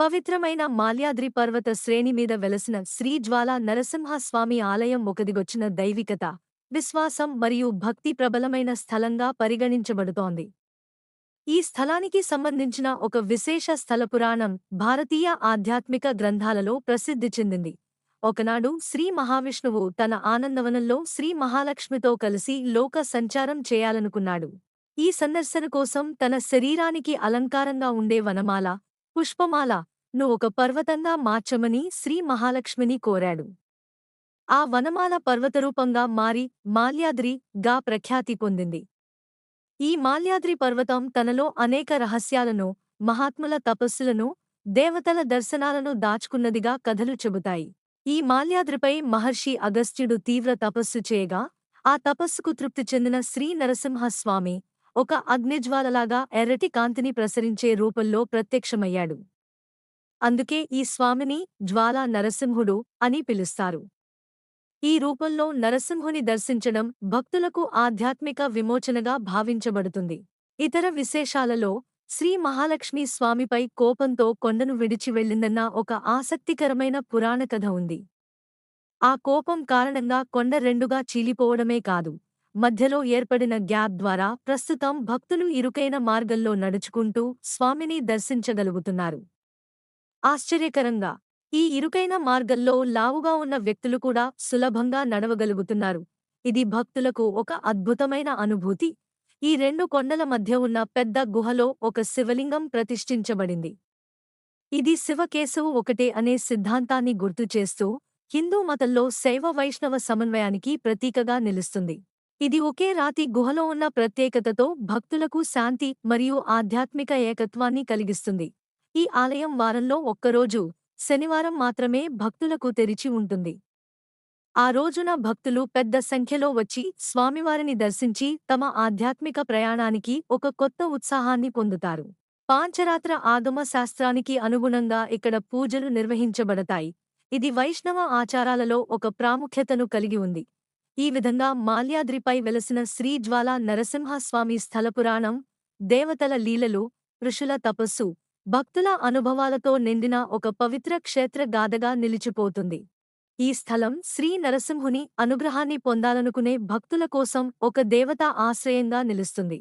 పవిత్రమైన మాల్యాద్రి పర్వత శ్రేణి మీద వెలసిన శ్రీ జ్వాలా నరసింహస్వామి ఆలయం ఒకదిగొచ్చిన దైవికత, విశ్వాసం మరియు భక్తి ప్రబలమైన స్థలంగా పరిగణించబడుతోంది. ఈ స్థలానికి సంబంధించిన ఒక విశేష స్థల పురాణం భారతీయ ఆధ్యాత్మిక గ్రంథాలలో ప్రసిద్ధి చెందింది. ఒకనాడు శ్రీ మహావిష్ణువు తన ఆనందవనంలో శ్రీ మహాలక్ష్మితో కలిసి లోక సంచారం చేయాలనుకున్నాడు. ఈ సందర్శన కోసం తన శరీరానికి అలంకారంగా ఉండే వనమాల, పుష్పమాల ను ఒక పర్వతంగా మార్చమని శ్రీ మహాలక్ష్మిని కోరాడు. ఆ వనమాల పర్వతరూపంగా మారి మాల్యాద్రి గా ప్రఖ్యాతి పొందింది. ఈ మాల్యాద్రి పర్వతం తనలో అనేక రహస్యాలను, మహాత్ముల తపస్సులను, దేవతల దర్శనాలను దాచుకున్నదిగా కథలు చెబుతాయి. ఈ మాల్యాద్రిపై మహర్షి అగస్త్యుడు తీవ్ర తపస్సు చేయగా, ఆ తపస్సుకు తృప్తి చెందిన శ్రీ నరసింహస్వామి ఒక అగ్నిజ్వాలలాగా ఎర్రటి కాంతిని ప్రసరించే రూపంలో ప్రత్యక్షమయ్యాడు. అందుకే ఈ స్వామిని జ్వాలా నరసింహుడు అని పిలుస్తారు. ఈ రూపంలో నరసింహుని దర్శించడం భక్తులకు ఆధ్యాత్మిక విమోచనగా భావించబడుతుంది. ఇతర విశేషాలలో శ్రీ మహాలక్ష్మి స్వామిపై కోపంతో కొండను విడిచి వెళ్ళిందన్న ఒక ఆసక్తికరమైన పురాణకథ ఉంది. ఆ కోపం కారణంగా కొండ రెండుగా చీలిపోవడమే కాదు, మధ్యలో ఏర్పడిన గ్యాప్ ద్వారా ప్రస్తుతం భక్తులు ఇరుకైన మార్గంలో నడుచుకుంటూ స్వామిని దర్శించగలుగుతున్నారు. ఆశ్చర్యకరంగా, ఈ ఇరుకైన మార్గంలో లావుగా ఉన్న వ్యక్తులు కూడా సులభంగా నడవగలుగుతున్నారు. ఇది భక్తులకు ఒక అద్భుతమైన అనుభూతి. ఈ రెండు కొండల మధ్య ఉన్న పెద్ద గుహలో ఒక శివలింగం ప్రతిష్ఠించబడింది. ఇది శివకేశవు ఒకటే అనే సిద్ధాంతాన్ని గుర్తుచేస్తూ హిందూ మతంలో శైవ వైష్ణవ సమన్వయానికి ప్రతీకగా నిలుస్తుంది. ఇది ఒకే రాతి గుహలో ఉన్న ప్రత్యేకతతో భక్తులకు శాంతి మరియు ఆధ్యాత్మిక ఏకత్వాన్ని కలిగిస్తుంది. ఈ ఆలయం వారంలో ఒక్కరోజు, శనివారం మాత్రమే భక్తులకు తెరిచి ఉంటుంది. ఆ రోజున భక్తులు పెద్ద సంఖ్యలో వచ్చి స్వామివారిని దర్శించి తమ ఆధ్యాత్మిక ప్రయాణానికి ఒక కొత్త ఉత్సాహాన్ని పొందుతారు. పాంచరాత్ర ఆగమ శాస్త్రానికి అనుగుణంగా ఇక్కడ పూజలు నిర్వహించబడతాయి. ఇది వైష్ణవ ఆచారాలలో ఒక ప్రాముఖ్యతను కలిగి ఉంది. ఈ విధంగా మాల్యాద్రిపై వెలసిన శ్రీ జ్వాలా నరసింహస్వామి స్థలపురాణం దేవతల లీలలు, ఋషుల తపస్సు, భక్తుల అనుభవాలతో నిండిన ఒక పవిత్ర క్షేత్ర గాథగా నిలిచిపోతుంది. ఈ స్థలం శ్రీ నరసింహుని అనుగ్రహాన్ని పొందాలనుకునే భక్తుల కోసం ఒక దేవతా ఆశ్రయంగా నిలుస్తుంది.